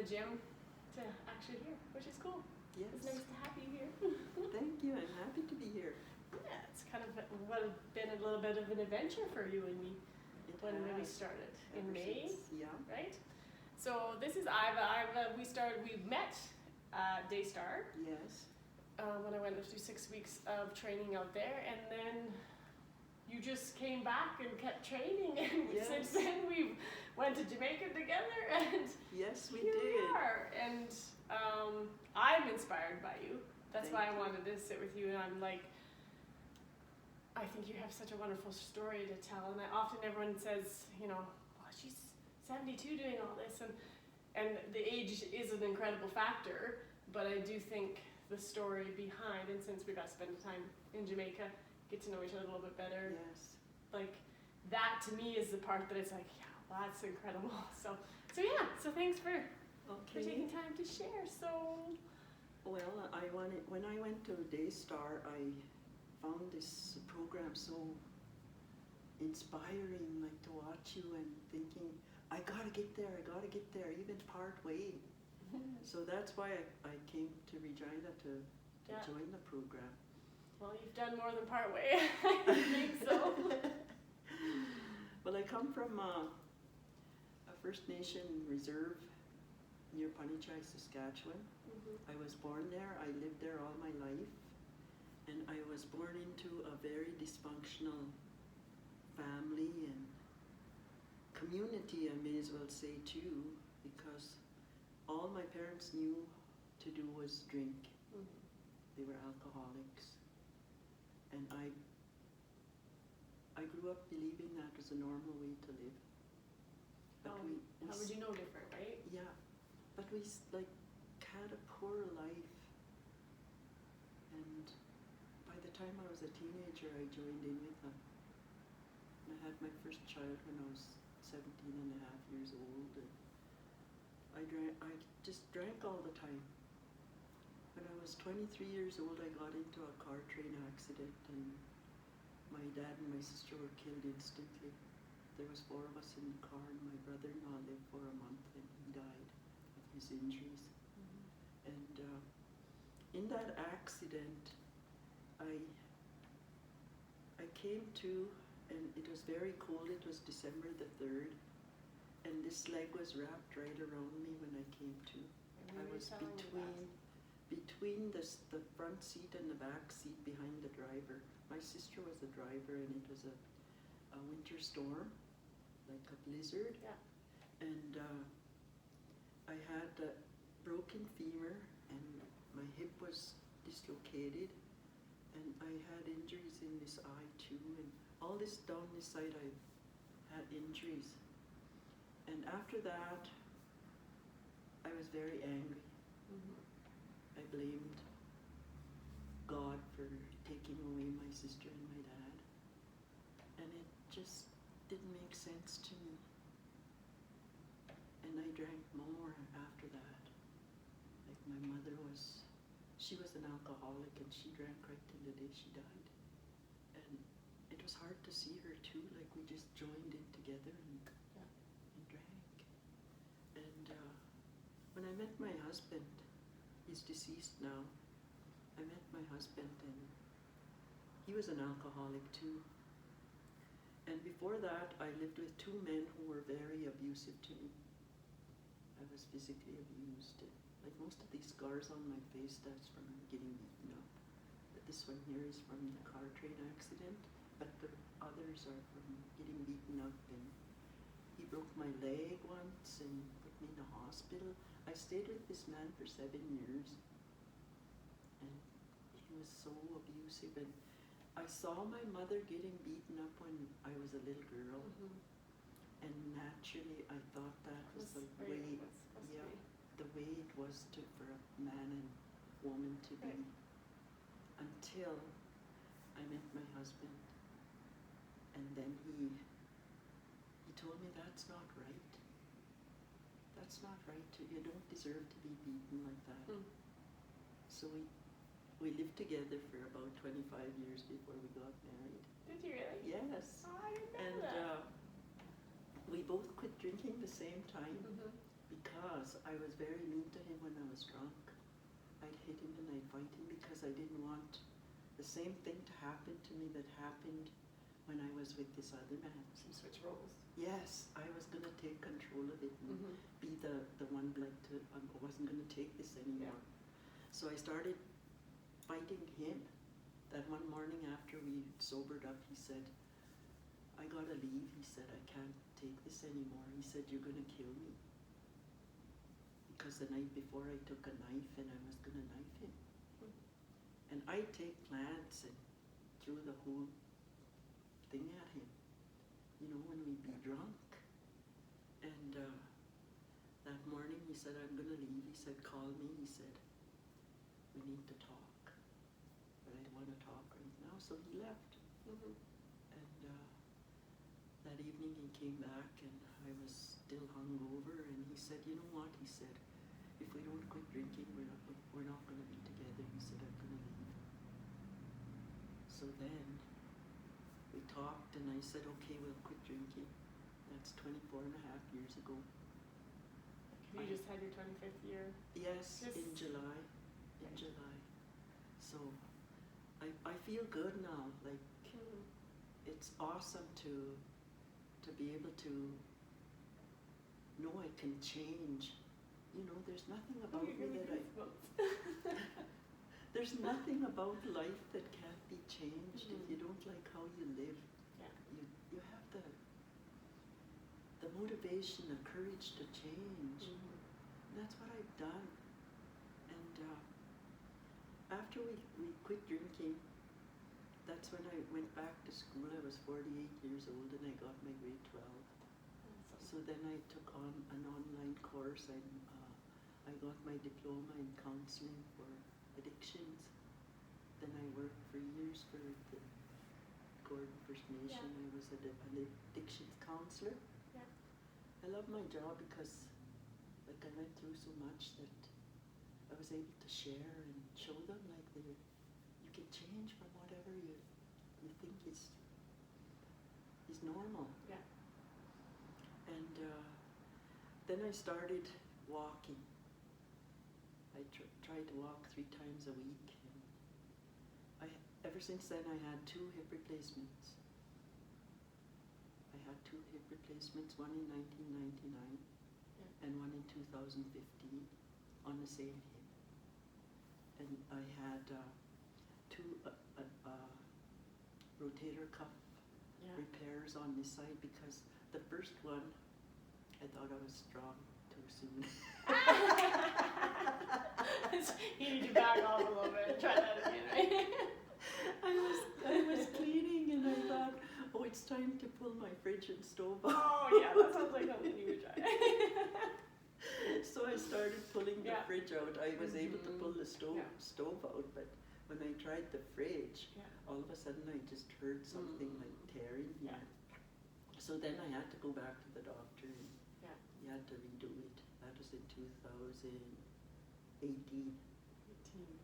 gym to actually here, which is cool. Yes. It's nice to have you here. Thank you. I'm happy to be here. Yeah, it's kind of been a little bit of an adventure for you and me when we started in May, yeah. right? So this is Iva. We met at DayStar. Yes. When I went through 6 weeks of training out there, and then you just came back and kept training, and yes. since then we went to Jamaica together, and yes, we here did. we are. And I'm inspired by you. That's Thank why I you. wanted to sit with you, and I'm like, I think you have such a wonderful story to tell, and often everyone says, you know, well, she's 72 doing all this, and the age is an incredible factor, but I do think the story behind, and since we got to spend time in Jamaica, get to know each other a little bit better, Yes. like that to me is the part that it's like, yeah, well, that's incredible. So yeah, so thanks for taking time to share. So well, when I went to DayStar, I found this program so inspiring, like to watch you and thinking, I gotta get there, even part way. So that's why I came to Regina to join the program. Well, you've done more than part way. I think so. Well, I come from a First Nation reserve near Punichai, Saskatchewan. I was born there. I lived there all my life. And I was born into a very dysfunctional family and community, I may as well say too, because all my parents knew to do was drink. They were alcoholics. And I grew up believing that was a normal way to live. But how would you know different, right? Yeah, but we had a poor life. And by the time I was a teenager, I joined in with them. And I had my first child when I was 17 and a half years old. And I just drank all the time. When I was 23 years old, I got into a car train accident, and my dad and my sister were killed instantly. There was 4 of us in the car, and my brother-in-law lived for a month, and he died of his injuries. And in that accident, I came to, and it was very cold. It was December the 3rd, and this leg was wrapped right around me when I came to. I was between the front seat and the back seat behind the driver. My sister was the driver, and it was a winter storm, like a blizzard. Yeah. And I had a broken femur, and my hip was dislocated, and I had injuries in this eye too, and all this down this side I had injuries. And after that, I was very angry. I blamed God for taking away my sister and my dad, and it just didn't make sense to me. And I drank more after that. Like my mother she was an alcoholic, and she drank right till the day she died. And it was hard to see her too, like we just joined in together and drank. And when I met my husband, he's deceased now. I met my husband, and he was an alcoholic too. And before that, I lived with 2 men who were very abusive to me. I was physically abused. Like most of these scars on my face, that's from getting beaten up. But this one here is from the car train accident, but the others are from getting beaten up. And he broke my leg once and put me in the hospital. I stayed with this man for 7 years, and he was so abusive. And I saw my mother getting beaten up when I was a little girl, and naturally I thought that was the way it was for a man and woman to be. Until I met my husband, and then he told me that's not right. That's not right. You don't deserve to be beaten like that. So we lived together for about 25 years before we got married. Did you really? Yes. Oh, I didn't know that. We both quit drinking the same time, because I was very mean to him when I was drunk. I'd hit him and I'd fight him because I didn't want the same thing to happen to me that happened when I was with this other man. Some switch roles. Yes, I was going to take control of it and be the one like to, I wasn't going to take this anymore. Yeah. So I started fighting him. That one morning after we sobered up, he said, I gotta leave. He said, I can't take this anymore. He said, you're gonna kill me. Because the night before I took a knife and I was gonna knife him. And I'd take plants and threw the whole thing at him. You know, when we'd be drunk. And that morning he said, I'm gonna leave. He said, call me. He said, we need to talk. But I don't want to talk right now. So he left. And that evening he came back and I was still hungover and he said, you know what? He said, if we don't quit drinking, we're not going to be together. He said, I'm going to leave. So then we talked and I said, okay, we'll quit drinking. That's 24 and a half years ago. You just had your 25th year? Yes, in July. In July. So I feel good now. Like, it's awesome to be able to know I can change. You know, there's nothing about me that there's nothing about life that can't be changed if you don't like how you live. Yeah. You have the motivation, the courage to change. And that's what I've done. And after we quit drinking, that's when I went back to school. I was 48 years old and I got my grade 12. Awesome. So then I took on an online course and I got my diploma in counseling for addictions. Then I worked for years for the Kokum First Nation. I was an addictions counselor. Yeah. I love my job because like I went through so much that I was able to share and show them like you can change from whatever you think is normal. Yeah. And then I started walking. I tried to walk 3 times a week. And ever since then I had 2 hip replacements. I had 2 hip replacements, one in 1999 and one in 2015 on the same hip. And I had 2 rotator cuff repairs on this side because the first one, I thought I was strong too soon. You need to back off a little bit and try that again, right? I was cleaning and I thought, oh, it's time to pull my fridge and stove out. Oh yeah, that sounds like something you would try. So I started pulling the fridge out. I was able to pull the stove out, but when I tried the fridge, all of a sudden I just heard something like tearing here. So then I had to go back to the doctor and he had to redo it. That was in 2018.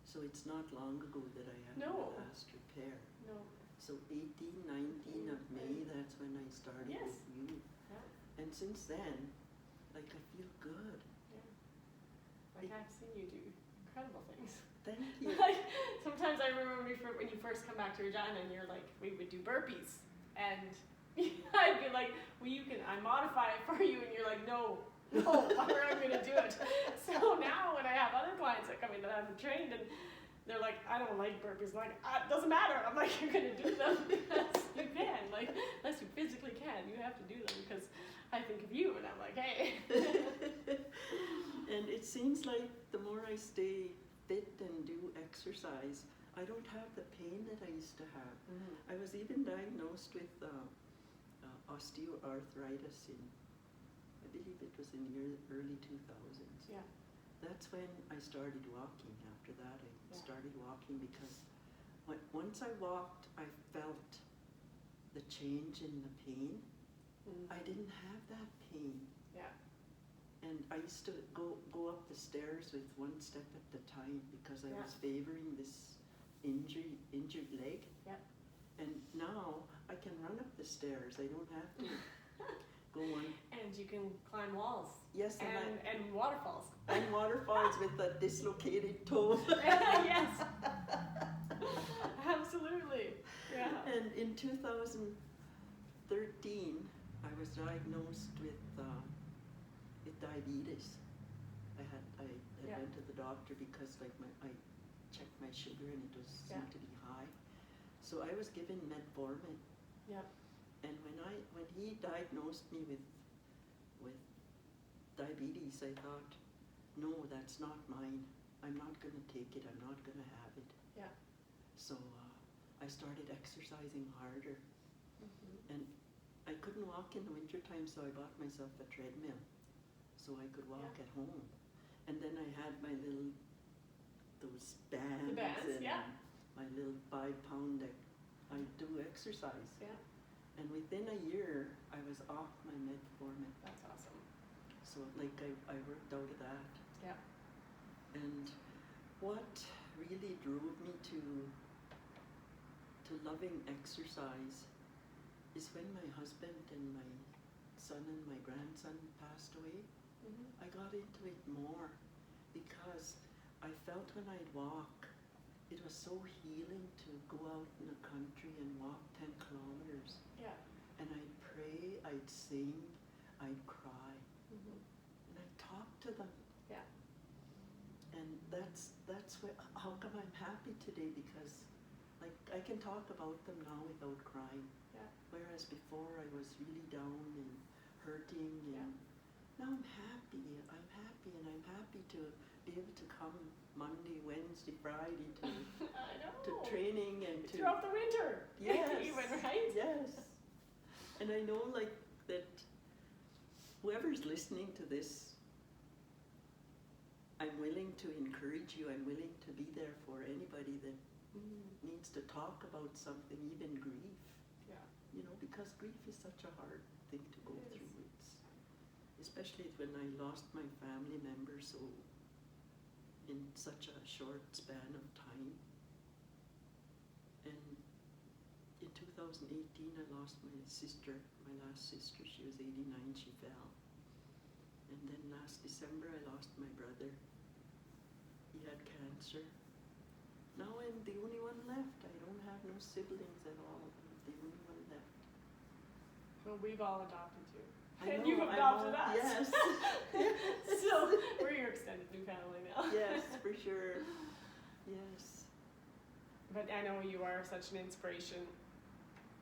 So it's not long ago that I had my last repair. No. So 19 of May, that's when I started with you. Yeah. And since then, like I feel good. Yeah. Like I've seen you do incredible things. Thank you. Like sometimes I remember when you first come back to Regina and you're like, we would do burpees and I'd be like, well I modify it for you and you're like, no, I'm going to do it. So now when I have other clients that come in that I haven't trained and they're like, I don't like burpees. I'm like, it doesn't matter. I'm like, you're going to do them because you can. Like, unless you physically can, you have to do them because I think of you and I'm like, hey. And it seems like the more I stay fit and do exercise, I don't have the pain that I used to have. I was even diagnosed with osteoarthritis in, I believe it was in the early 2000s. Yeah. That's when I started walking. After that, I started walking because once I walked, I felt the change in the pain. I didn't have that pain. Yeah. And I used to go up the stairs with 1 step at a time because I was favoring this injured leg. Yeah. And now I can run up the stairs. I don't have to Go on. And you can climb walls. Yes, and waterfalls. And waterfalls with a dislocated toe. Yes. Absolutely. Yeah. And in 2013, I was diagnosed with diabetes. I went to the doctor because I checked my sugar and it was seemed to be high. So I was given metformin. Yep. And when he diagnosed me with diabetes, I thought, no, that's not mine. I'm not going to take it. I'm not going to have it. Yeah. So I started exercising harder. Mm-hmm. And I couldn't walk in the wintertime, so I bought myself a treadmill so I could walk at home. And then I had my those bands, the bands, and my little 5-pound that I do exercise. Yeah. And within a year, I was off my metformin. That's awesome. So like I worked out of that. Yeah. And what really drove me to loving exercise is when my husband and my son and my grandson passed away. Mm-hmm. I got into it more because I felt when I'd walk, it was so healing to go out in the country and walk 10 kilometers. Yeah. And I'd pray, I'd sing, I'd cry, and I'd talk to them. Yeah. And that's how come I'm happy today, because like I can talk about them now without crying. Yeah. Whereas before I was really down and hurting, and now I'm happy, and I'm happy to be able to come Monday, Wednesday, Friday to I know. to training and to throughout the winter. Yes. Even, right? Yes. And I know like that whoever's listening to this, I'm willing to encourage you, I'm willing to be there for anybody that needs to talk about something, even grief. Yeah. You know, because grief is such a hard thing to go through. It's especially when I lost my family member so in such a short span of time. And in 2018 I lost my sister, my last sister. She was 89, she fell. And then last December I lost my brother. He had cancer. Now I'm the only one left. I don't have no siblings at all. I'm the only one left. Well, we've all adopted you. I And know, you've adopted us. Yes. So we're your extended new family now. Yes, for sure. Yes. But I know you are such an inspiration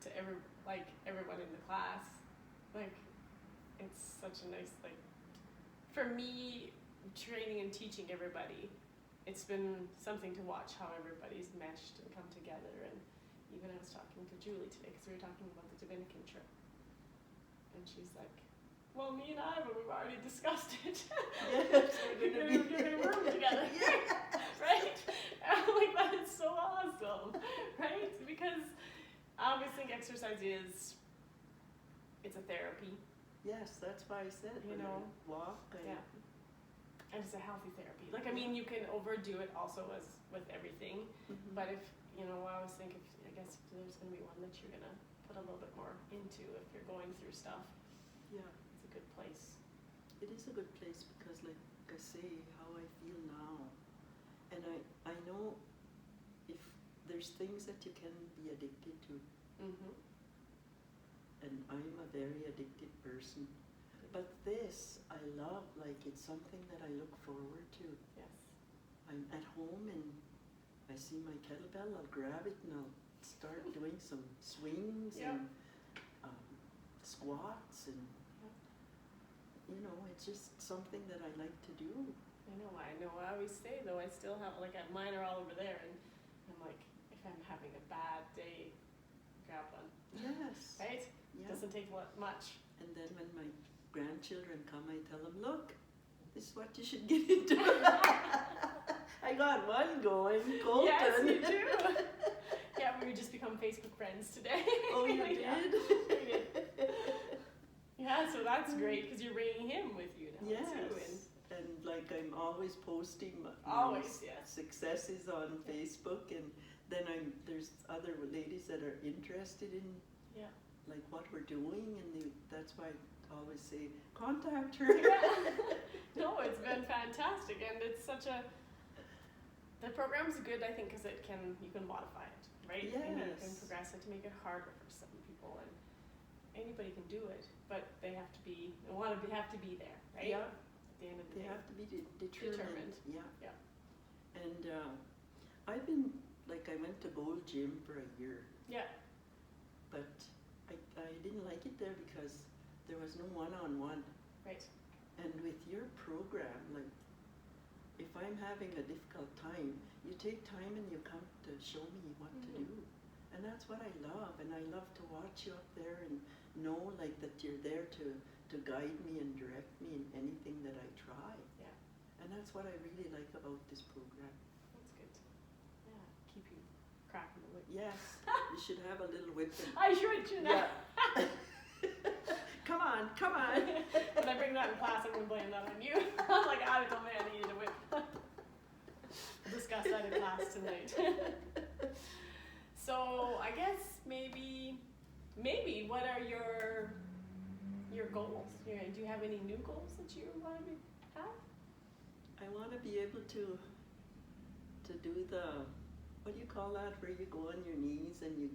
to everyone in the class. Like, it's such a nice, for me, training and teaching everybody, it's been something to watch how everybody's meshed and come together. And even I was talking to Julie today because we were talking about the Dominican trip. And she's like, well, me and I, but we've already discussed it. Yes, We're gonna work together. Yes. Right? And I'm like, that is so awesome. Right? Because I always think exercise it's a therapy. Yes, that's why I said You when know? I walk. And it's a healthy therapy. Like, I mean, you can overdo it also as with everything. Mhm. But if, I always think I guess if there's going to be one that you're going to put a little bit more into if you're going through stuff, Yeah, it's a good place. it is a good place because, like I say, how I feel now, and I know if there's things that you can be addicted to, Mm-hmm. and I'm a very addicted person. But this, I love, like it's something that I look forward to. Yes. I'm at home and I see my kettlebell, I'll grab it and I'll start doing some swings and squats and, it's just something that I like to do. I know. I always say, though, I still have, mine are all over there, and I'm like, if I'm having a bad day, grab one. Yes. Right? Yeah. Doesn't take much. And then when my grandchildren come, I tell them, look, this is what you should get into. I got one going, Colton. Yes, you do. Yeah, we just become Facebook friends today. Oh, you did? Yeah, we did. Yeah, so that's great because you're bringing him with you now Yes. too. And I'm always posting my Always, yes. successes on Facebook, and then there's other ladies that are interested in like what we're doing, and that's why I always say contact her. Yeah. No, it's been fantastic, and it's such a. The program's good, I think, because you can modify it, right? Yes. And you can progress it to make it harder for some people, and anybody can do it, but they have to be there, right? Yeah. At the end of the They day. have to be determined. Yeah. Yeah. And I've been, like, I went to Gold Gym for a year, Yeah. but I didn't like it there because there was no one-on-one. Right. And with your program, like, if I'm having a difficult time, you take time and you come to show me what to do. And that's what I love. And I love to watch you up there and know, like, that you're there to guide me and direct me in anything that I try. Yeah. And that's what I really like about this program. That's good. Yeah. Keep you cracking the whip. Yes, you should have a little whip. I should, you know. Yeah. Come on. When I bring that in class, I'm going to blame that on you. I'm like, I told me I needed a whip. We'll discuss that in class tonight. So I guess maybe what are your goals? Do you have any new goals that you want to have? I want to be able to do the, what do you call that, where you go on your knees and you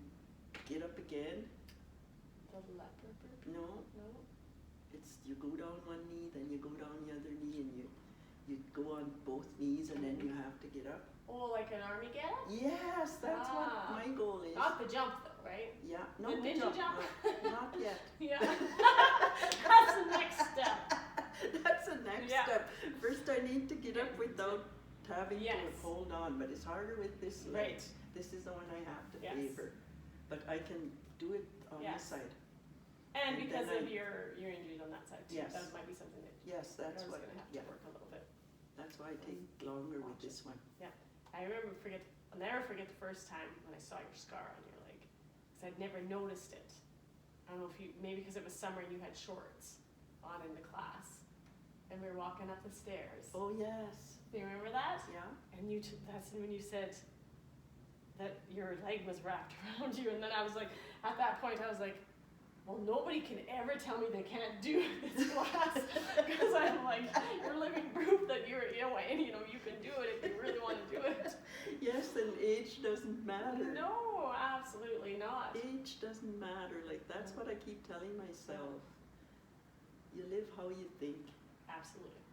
get up again? The leopard burpee? No. No? It's you go down one knee, then you go down the other knee, and you go on both knees, and then you have to get up. Oh, like an army get up? Yes, that's what my goal is. Not the jump though, right? Yeah, no, The ninja jump? Not yet. Yeah. That's the next step. That's the next step. First, I need to get up without having Yes. to hold on, but it's harder with this leg. Right. This is the one I have to Yes. favor, but I can do it on Yes. this side. And And because then of your injuries on that side too, Yes. that might be something that Yes, that's you're what. going to have Yeah, to work a little bit. that's why I take longer with this one. I'll never forget the first time when I saw your scar on your leg, because I'd never noticed it. I don't know if maybe because it was summer and you had shorts on in the class, and we were walking up the stairs. Oh yes. Do you remember that? Yeah. And that's when you said that your leg was wrapped around you, and then I was like, at that point I was like, well, nobody can ever tell me they can't do this class, because I'm like, you're living proof that you can do it if you really want to do it. Yes, and age doesn't matter. No, absolutely not. Age doesn't matter. Like, that's what I keep telling myself. You live how you think, Absolutely.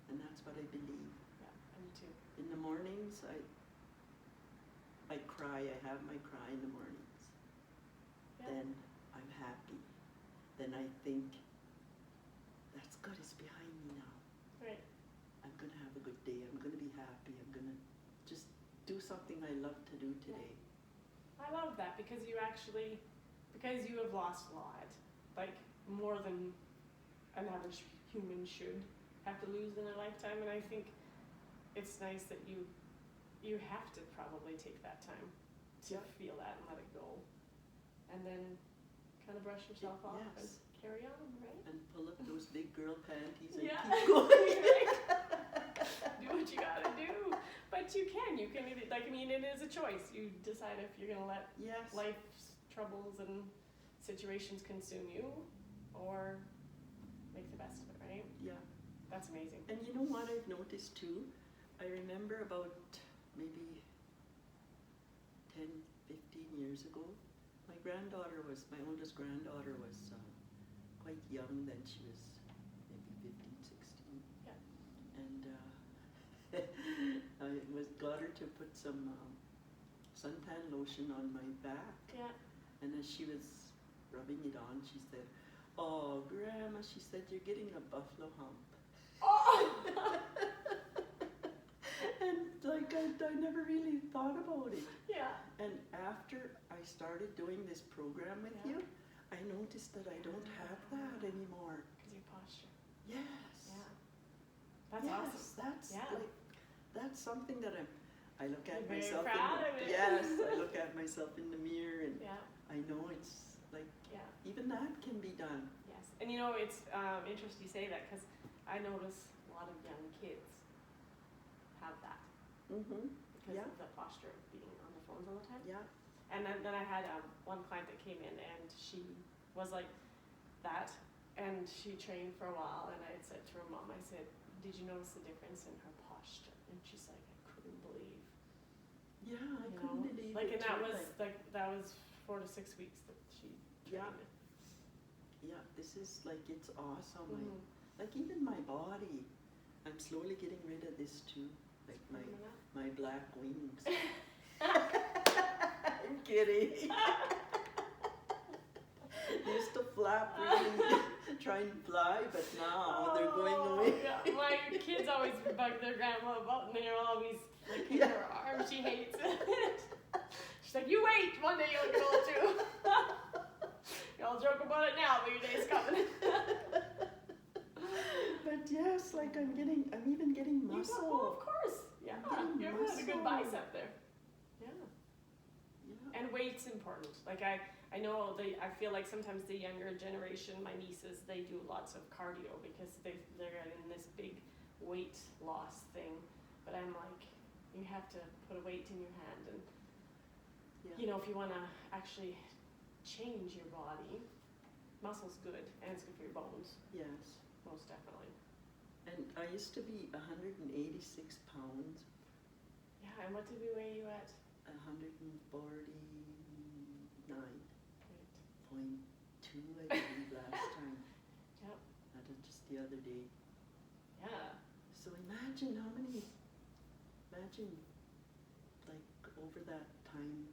and that's what I believe. Yeah, me too. In the mornings, I cry. I have my cry in the mornings. Yeah. Then I'm happy. Then I think, that's good, it's behind me now. Right. I'm going to have a good day. I'm going to be happy. I'm going to just do something I love to do today. I love that because you have lost a lot, like more than an average human should have to lose in their lifetime, and I think it's nice that you have to probably take that time to feel that and let it go, and then kind of brush yourself off and carry on, right? And pull up those big girl panties and Yeah. keep going. Right? Do what you gotta do, but you can it is a choice. You decide if you're gonna let Yes. life's troubles and situations consume you, or make the best of it, right? Yeah. That's amazing. And you know what I've noticed too? I remember about maybe 10, 15 years ago, my oldest granddaughter was quite young then. She was maybe 15, 16. Yeah. And I got her to put some suntan lotion on my back. Yeah. And as she was rubbing it on, she said, "Oh, Grandma," she said, "you're getting a buffalo hump." Oh! And like I never really thought about it. Yeah. And after I started doing this program with you, I noticed that I don't have that anymore. Because your posture. Yes. Yeah. That's awesome. That's like, that's something that I look at You're very myself proud of it. Yes, I look at myself in the mirror and Yeah. I know it's like Yeah. even that can be done. Yes. And it's interesting you say that, because I notice a lot of young kids have that Mm-hmm. because Yeah. of the posture of being on the phones all the time. Yeah. And then I had one client that came in and she was like that, and she trained for a while, and I had said to her mom, I said, did you notice the difference in her posture? And she's like, I couldn't believe. Yeah, I couldn't believe like, it. And that was 4 to 6 weeks that she trained. Yeah, this is like, it's awesome. Like even my body, I'm slowly getting rid of this too. Like my black wings. I'm kidding. Used to flap really, try and fly, but now they're going away. Yeah. My kids always bug their grandma about, and they're always like in her arm. She hates it. She's like, you wait, one day you'll get old too. Y'all joke about it now, but your day's coming. But yes, like I'm even getting muscle. Well, of course. Yeah, you have a good bicep there. Yeah. And weight's important. Like I know I feel like sometimes the younger generation, my nieces, they do lots of cardio because they're in this big weight loss thing. But I'm like, you have to put a weight in your hand, and you know, if you want to actually change your body, muscle's good and it's good for your bones. Yes. Most definitely. And I used to be 186 pounds. Yeah, and what did we weigh you at? 149.2, Great. I believe, last time. Yep. That was just the other day. Yeah. So imagine like over that time.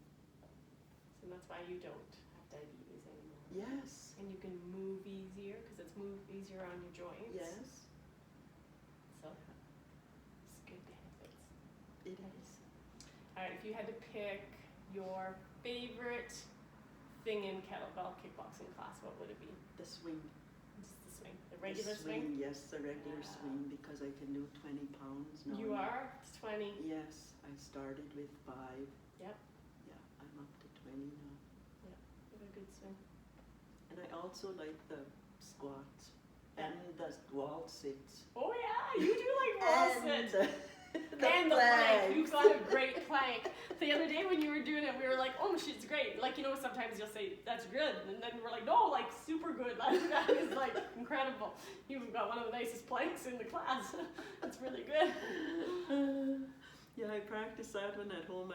So that's why you don't have diabetes anymore. Yes. And you can move easier because it's easier on your joints. Yes. So it's good benefits. It is. All right, if you had to pick your favorite thing in kettlebell kickboxing class, what would it be? The swing. Just the swing. The regular swing? Yes, the regular swing, because I can do 20 pounds now. You are? It's 20. Yes, I started with 5. Yep. Yeah, I'm up to 20 now. Yep, you have a good swing. And I also like the squats and the wall sits. Oh yeah, you do like wall and sit. And the plank. You've got a great plank. The other day when you were doing it, we were like, oh, she's great. Like, you know, sometimes you'll say, that's good. And then we're like, no, like, super good. Like, that is, like, incredible. You've got one of the nicest planks in the class. That's really good. Yeah, I practiced that one at home.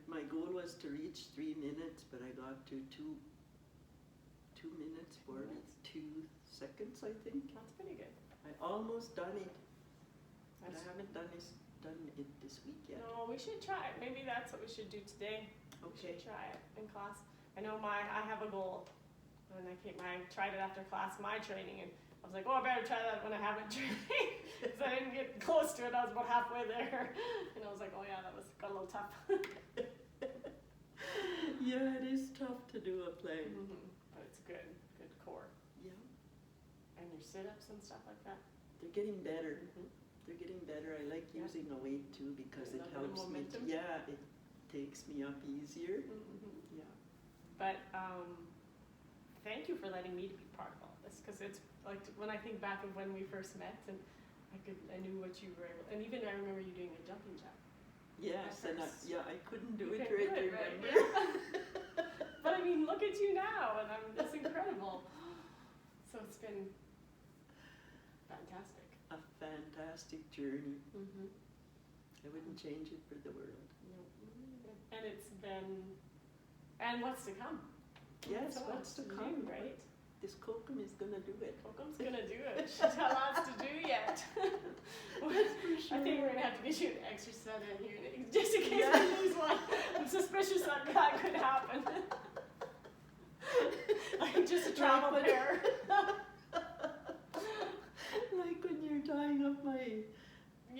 My goal was to reach 3 minutes, but I got to 2 minutes, 42 seconds, I think. That's pretty good. I almost done it. But I haven't done it this week yet. No, we should try it. Maybe that's what we should do today. Okay. We should try it in class. I know I have a goal, and I tried it after class, my training, and I was like, oh, I better try that when I haven't trained, because I didn't get close to it. I was about halfway there, and I was like, oh yeah, got a little tough. Yeah, it is tough to do a plank. But it's good core. Yeah. And your sit-ups and stuff like that. They're getting better. They're getting better. I like using a weight too because it helps me. It takes me up easier. Yeah. But thank you for letting me be part of all this, because it's like when I think back of when we first met, and I knew what you were able, and even I remember you doing a jumping jack. Yes, and I couldn't do it right, remember. Right? But I mean, look at you now, and it's incredible. So it's been fantastic. A fantastic journey. I wouldn't change it for the world. No. And it's been, and what's to come? Yes, what's to come, right? This Kokum is gonna do it. Kokum's gonna do it. She's got lots to do yet. That's for sure. I think we're gonna have to get you an extra set in here, just in case we lose one. I'm suspicious that could happen. Like just a travel pair. Like when you're tying up my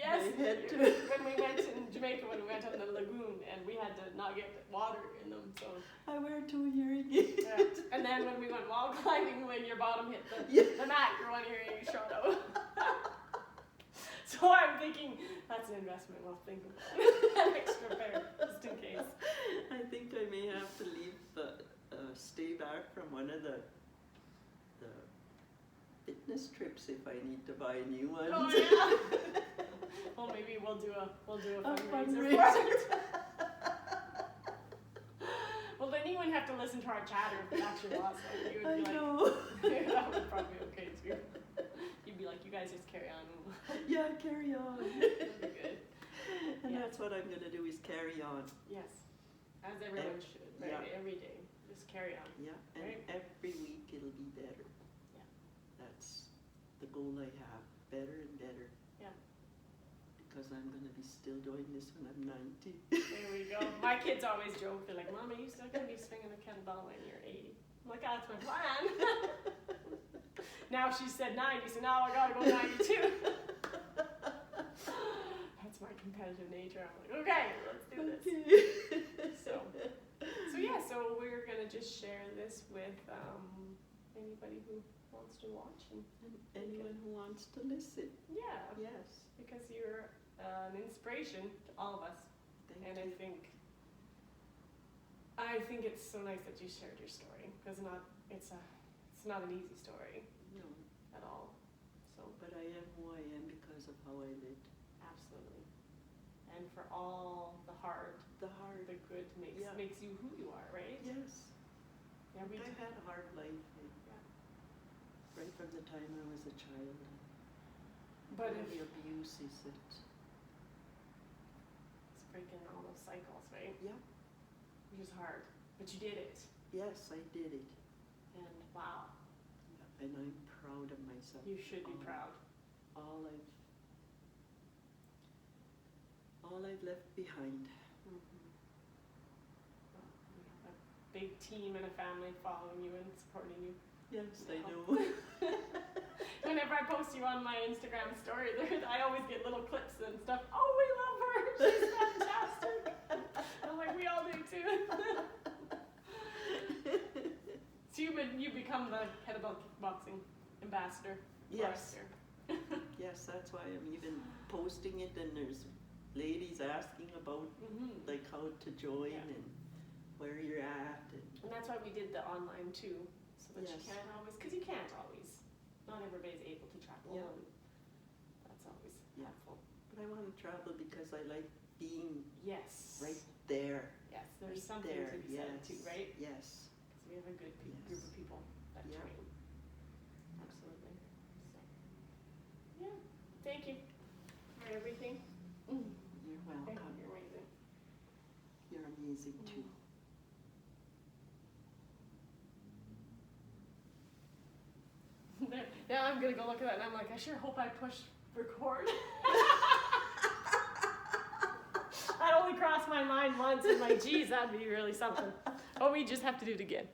head to when we went in Jamaica, when we went on the lagoon, and we had to not get water in them, so. I wear 2 hearing aids. Yeah. And then when we went wall climbing, when your bottom hit the mat, your 1 hearing aid shot out. So I'm thinking, that's an investment we'll think about. An extra pair, just in case. I think I may have to leave stay back from one of the fitness trips if I need to buy new ones. Oh yeah. Well, maybe we'll do a fundraiser. have to listen to our chatter if it actually was. Like, you would I be like, know. that would probably be okay too. You'd be like, you guys just carry on. Yeah, carry on. That'd be good. And Yeah. that's what I'm going to do is carry on. Yes, as everyone should, right? Yeah. Every day, just carry on. Yeah, and Right. every week it'll be better. Yeah. That's the goal I have, better and better. Yeah. Because I'm going to be still doing this when I'm 90. There we go. My kids always joke, they're like, Mom, are you still going to be swinging a kettlebell when you're 80? I'm like, oh, that's my plan. Now she said 90, so now I got to go 92. That's my competitive nature. I'm like, okay, let's do this. So we're going to just share this with anybody who wants to watch. And Anyone who wants to listen. yeah, Yes. because you're an inspiration to all of us. Thank And you. I think it's so nice that you shared your story, because it's not an easy story No, at all. So but I am who I am because of how I lived. absolutely, and for all the hard, The hard. the good makes you who you are, right? Yes. Yeah, we I've had a hard life. Yeah. Right from the time I was a child. But all if the abuse is it. it's breaking all those cycles, right? Yeah. Which is hard, but you did it, Yes, I did it. and wow, And I'm proud of myself. you should be proud. All I've left behind. Mm-hmm. Well, you have a big team and a family following you and supporting you. Yes, I Yeah. know. Whenever I post you on my Instagram story, I always get little clips and stuff. Oh, we love her. She's fantastic. I'm like, we all do too. So you become the Kettlebell Kickboxing ambassador. Yes. Forester. Yes, that's why I'm even posting it, and there's ladies asking about Mm-hmm. like how to join Yeah. and where you're at. And that's why we did the online too, so that you Yes. can't always, because you can't always. Not everybody's able to travel, Yeah. and that's always Yeah. helpful. But I want to travel because I like being Yes. right there. Yes, there's Right something there. to be said Yes. too, right? Yes. Because we have a good group of people that Yeah. train. Absolutely. So, yeah. Thank you for everything. You're welcome. You're amazing. You're amazing too. Now I'm gonna go look at that and I'm like, I sure hope I push record. That only crossed my mind once and like, geez, that'd be really something. Oh, we just have to do it again.